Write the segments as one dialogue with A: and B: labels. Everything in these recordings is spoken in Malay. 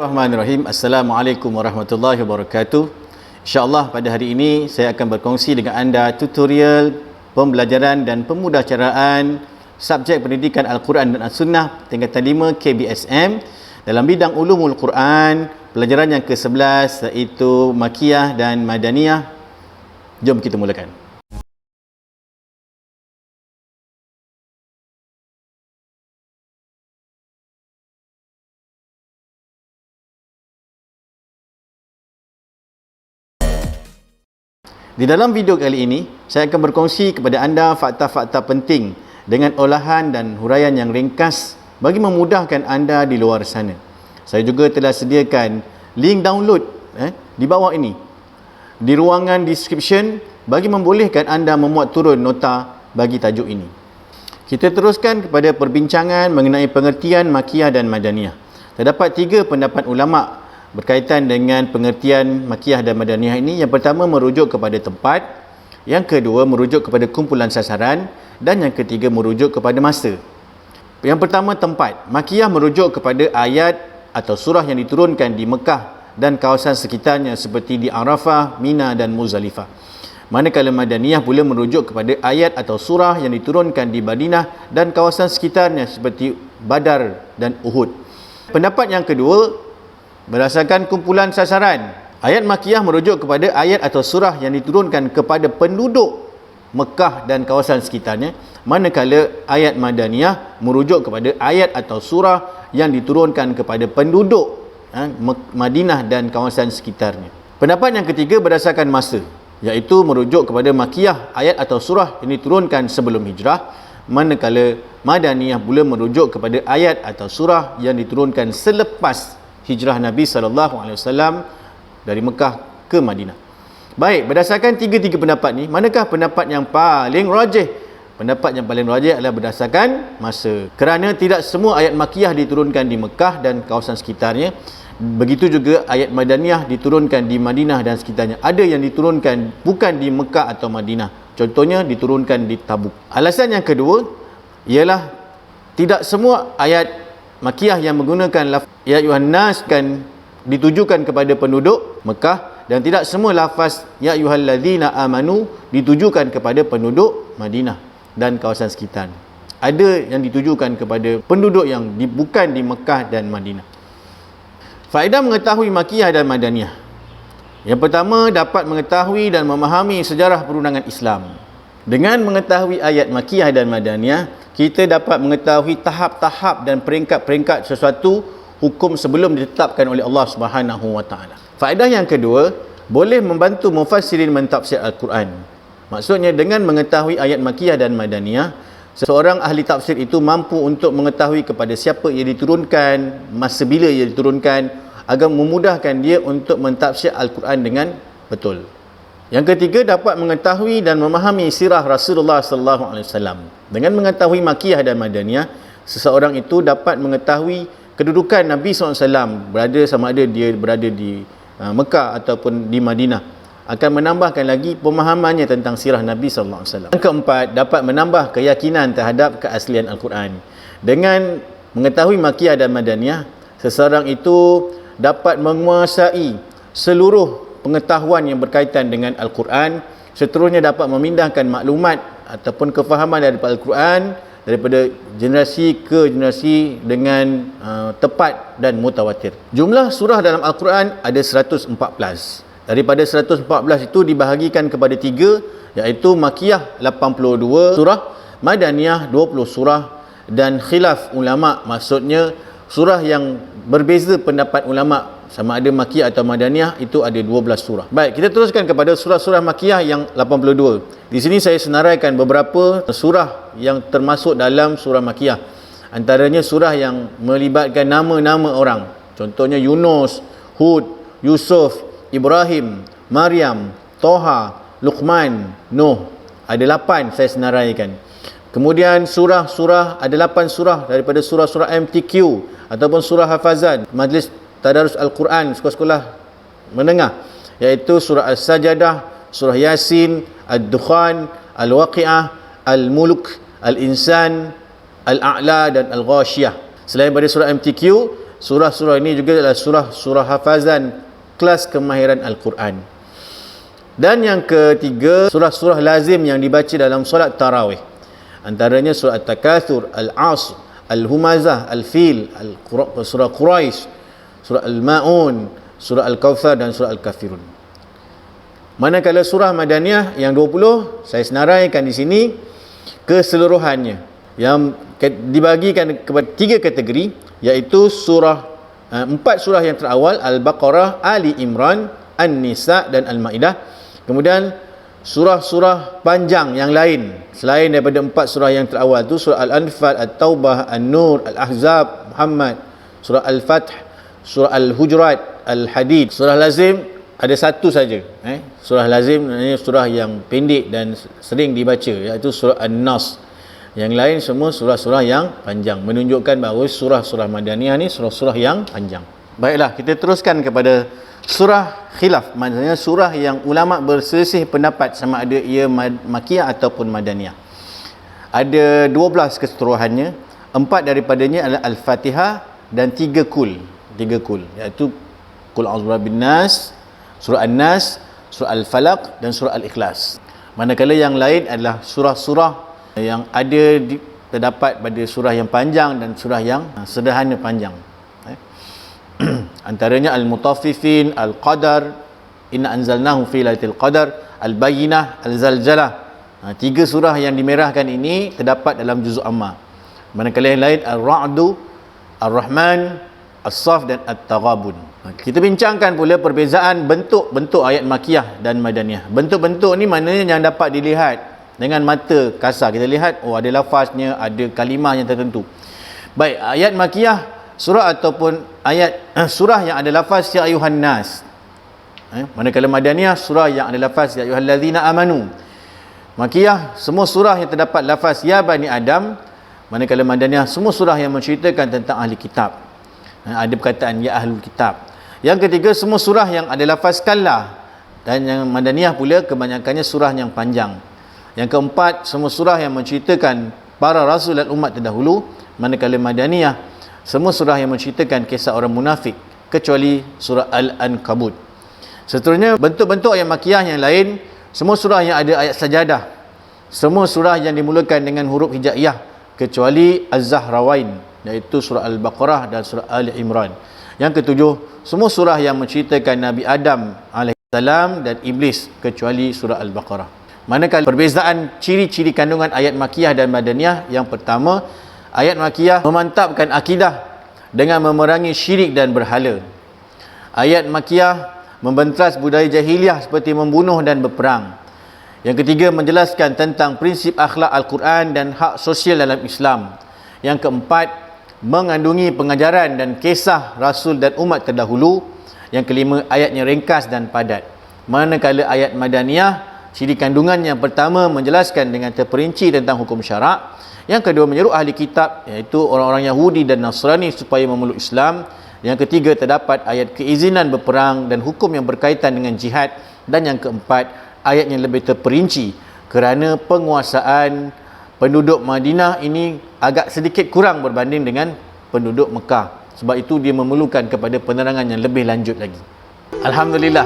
A: Bismillahirrahmanirrahim. Assalamualaikum warahmatullahi wabarakatuh. InsyaAllah pada hari ini saya akan berkongsi dengan anda tutorial pembelajaran dan pemudacaraan subjek pendidikan Al-Quran dan As-Sunnah tingkatan 5 KBSM dalam bidang ulumul Quran, pelajaran yang ke-11 iaitu Makiyah dan Madaniyah. Jom kita mulakan. Di dalam video kali ini, saya akan berkongsi kepada anda fakta-fakta penting dengan olahan dan huraian yang ringkas bagi memudahkan anda di luar sana. Saya juga telah sediakan link download di bawah ini, di ruangan description, bagi membolehkan anda memuat turun nota bagi tajuk ini. Kita teruskan kepada perbincangan mengenai pengertian Makiyah dan Madaniyah. Terdapat 3 pendapat ulama' berkaitan dengan pengertian Makiyah dan Madaniyah ini. Yang pertama merujuk kepada tempat, yang kedua merujuk kepada kumpulan sasaran, dan yang ketiga merujuk kepada masa. Yang pertama tempat. Makiyah merujuk kepada ayat atau surah yang diturunkan di Mekah dan kawasan sekitarnya seperti di Arafah, Mina dan Muzdalifah. Manakala Madaniyah pula merujuk kepada ayat atau surah yang diturunkan di Madinah dan kawasan sekitarnya seperti Badar dan Uhud. Pendapat yang kedua berdasarkan kumpulan sasaran. Ayat Makiyah merujuk kepada ayat atau surah yang diturunkan kepada penduduk Mekah dan kawasan sekitarnya, manakala ayat Madaniyah merujuk kepada ayat atau surah yang diturunkan kepada penduduk Madinah dan kawasan sekitarnya. Pendapat yang ketiga berdasarkan masa, iaitu merujuk kepada Makiyah ayat atau surah yang diturunkan sebelum hijrah, manakala Madaniyah pula merujuk kepada ayat atau surah yang diturunkan selepas hijrah Nabi SAW dari Mekah ke Madinah. Baik, berdasarkan 3 pendapat ni, manakah pendapat yang paling rajih? Pendapat yang paling rajih adalah berdasarkan masa. Kerana tidak semua ayat Makiyah diturunkan di Mekah dan kawasan sekitarnya. Begitu juga ayat Madaniyah diturunkan di Madinah dan sekitarnya. Ada yang diturunkan bukan di Mekah atau Madinah. Contohnya diturunkan di Tabuk. Alasan yang kedua ialah tidak semua ayat Makiyah yang menggunakan lafaz ya ayuhan nas kan ditujukan kepada penduduk Mekah, dan tidak semua lafaz ya ayyuhallazina amanu ditujukan kepada penduduk Madinah dan kawasan sekitar. Ada yang ditujukan kepada penduduk yang bukan di Mekah dan Madinah. Faedah mengetahui Makiyah dan Madaniyah. Yang pertama, dapat mengetahui dan memahami sejarah perundangan Islam. Dengan mengetahui ayat Makiyah dan Madaniyah, kita dapat mengetahui tahap-tahap dan peringkat-peringkat sesuatu hukum sebelum ditetapkan oleh Allah Subhanahu wa taala. Faedah yang kedua, boleh membantu mufassirin mentafsir Al-Quran. Maksudnya dengan mengetahui ayat Makiyah dan Madaniyah, seorang ahli tafsir itu mampu untuk mengetahui kepada siapa ia diturunkan, masa bila ia diturunkan, agar memudahkan dia untuk mentafsir Al-Quran dengan betul. Yang ketiga, dapat mengetahui dan memahami sirah Rasulullah sallallahu alaihi wasallam. Dengan mengetahui Makiyah dan Madaniyah, seseorang itu dapat mengetahui kedudukan Nabi SAW, berada sama ada dia berada di Mekah ataupun di Madinah. Akan menambahkan lagi pemahamannya tentang sirah Nabi SAW. Yang keempat, dapat menambah keyakinan terhadap keaslian Al-Quran. Dengan mengetahui Makiyah dan Madaniyah, seseorang itu dapat menguasai seluruh pengetahuan yang berkaitan dengan Al-Quran, seterusnya dapat memindahkan maklumat ataupun kefahaman daripada Al-Quran daripada generasi ke generasi dengan tepat dan mutawatir. Jumlah surah dalam Al-Quran ada 114. Daripada 114 itu dibahagikan kepada 3, iaitu Makiyah 82 surah, Madaniyah 20 surah, dan khilaf ulama', maksudnya surah yang berbeza pendapat ulama' sama ada Makiyah atau Madaniyah, itu ada 12 surah. Baik, kita teruskan kepada surah-surah Makiyah yang 82. Di sini saya senaraikan beberapa surah yang termasuk dalam surah Makiyah. Antaranya surah yang melibatkan nama-nama orang. Contohnya Yunus, Hud, Yusuf, Ibrahim, Maryam, Toha, Luqman, Nuh. Ada 8 saya senaraikan. Kemudian surah-surah, ada 8 surah daripada surah-surah MTQ ataupun surah hafazan, majlis tadarus Al-Quran, sekolah-sekolah menengah, iaitu surah As-Sajadah, surah Yasin, Ad-Dukhan, Al-Waqi'ah, Al-Mulk, Al-Insan, Al-A'la dan Al-Ghashiyah. Selain daripada surah MTQ, surah-surah ini juga adalah surah-surah hafazan kelas kemahiran Al-Quran. Dan yang ketiga, surah-surah lazim yang dibaca dalam solat tarawih. Antaranya surah At-Takatsur, Al-Asr, Al-Humazah, Al-Fil, surah Quraisy, surah Al-Ma'un, surah Al-Kautsar dan surah Al-Kafirun. Manakala surah Madaniyah yang 20, saya senaraikan di sini keseluruhannya yang dibagikan kepada 3 kategori, iaitu empat surah yang terawal, Al-Baqarah, Ali Imran, An-Nisa dan Al-Maidah. Kemudian surah-surah panjang yang lain selain daripada 4 surah yang terawal itu, surah Al-Anfal, At-Taubah, An-Nur, Al-Ahzab, Muhammad, surah Al-Fath, surah Al-Hujurat, Al-Hadid. Surah lazim ada satu saja. Surah lazim ini surah yang pendek dan sering dibaca, iaitu surah An-Nas. Yang lain semua surah-surah yang panjang, menunjukkan bahawa surah-surah Madaniyah ni surah-surah yang panjang. Baiklah, kita teruskan kepada surah khilaf, maksudnya surah yang ulama berselisih pendapat sama ada ia Makkiyah ataupun Madaniyah. Ada 12 keseluruhannya. 4 daripadanya adalah Al-Fatihah dan 3 kul, iaitu Qul a'udzu birabbin nas, surah An-Nas, surah Al-Falaq dan surah Al-Ikhlas. Manakala yang lain adalah surah-surah yang terdapat pada surah yang panjang dan surah yang sederhana panjang. Antaranya Al-Mutaffifin, Al-Qadar, Inna anzalnahu fi lailatul qadar, Al-Bayyinah, Al-Zalzalah. 3 surah yang dimerahkan ini terdapat dalam juzuk Amma. Manakala yang lain Al-Ra'du, Ar-Rahman, As-Saff dan At-Taghabun. Kita bincangkan pula perbezaan bentuk-bentuk ayat Makkiyah dan Madaniyah. Bentuk-bentuk ni maknanya yang dapat dilihat dengan mata kasar. Kita lihat, ada lafaznya, ada kalimah yang tertentu. Baik, ayat Makkiyah, surah ataupun surah yang ada lafaz ya ayuhan nas. Manakala Madaniyah, surah yang ada lafaz ya ayyuhallazina amanu. Makkiyah, semua surah yang terdapat lafaz ya bani Adam. Manakala Madaniyah, semua surah yang menceritakan tentang ahli kitab. Ada perkataan ya ahlul kitab. Yang ketiga, semua surah yang ada lafaz kalla. Dan yang Madaniyah pula kebanyakannya surah yang panjang. Yang keempat, semua surah yang menceritakan para rasul dan umat terdahulu. Manakala Madaniyah, semua surah yang menceritakan kisah orang munafik, kecuali surah Al-Ankabut. Seterusnya, bentuk-bentuk ayat Makkiyah yang lain, semua surah yang ada ayat sajadah, semua surah yang dimulakan dengan huruf hijaiyah, kecuali Az-Zahrawain, iaitu surah Al-Baqarah dan surah Ali Imran. Yang ketujuh, semua surah yang menceritakan Nabi Adam alaihissalam dan Iblis, kecuali surah Al-Baqarah. Manakala perbezaan ciri-ciri kandungan ayat Makkiyah dan Madaniyah, yang pertama, ayat Makkiyah memantapkan akidah dengan memerangi syirik dan berhala. Ayat Makkiyah membentras budaya jahiliah seperti membunuh dan berperang. Yang ketiga, menjelaskan tentang prinsip akhlak Al-Quran dan hak sosial dalam Islam. Yang keempat, mengandungi pengajaran dan kisah Rasul dan umat terdahulu. Yang kelima, ayatnya ringkas dan padat. Manakala ayat Madaniyah, ciri kandungan yang pertama menjelaskan dengan terperinci tentang hukum syarak. Yang kedua, menyeru ahli kitab, iaitu orang-orang Yahudi dan Nasrani supaya memeluk Islam. Yang ketiga, terdapat ayat keizinan berperang dan hukum yang berkaitan dengan jihad. Dan yang keempat, ayat yang lebih terperinci kerana penguasaan penduduk Madinah ini agak sedikit kurang berbanding dengan penduduk Mekah. Sebab itu dia memerlukan kepada penerangan yang lebih lanjut lagi. Alhamdulillah,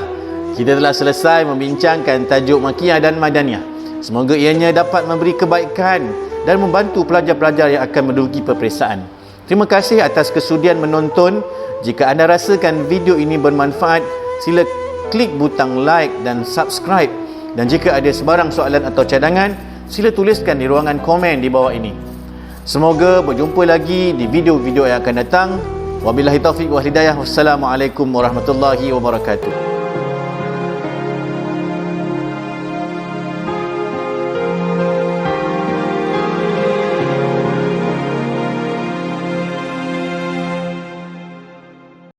A: kita telah selesai membincangkan tajuk Makkiyah dan Madaniyah. Semoga ianya dapat memberi kebaikan dan membantu pelajar-pelajar yang akan menduduki peperiksaan. Terima kasih atas kesudian menonton. Jika anda rasakan video ini bermanfaat, sila klik butang like dan subscribe. Dan jika ada sebarang soalan atau cadangan, sila tuliskan di ruangan komen di bawah ini. Semoga berjumpa lagi di video-video yang akan datang. Wabillahi taufiq wal hidayah. Wassalamualaikum warahmatullahi wabarakatuh.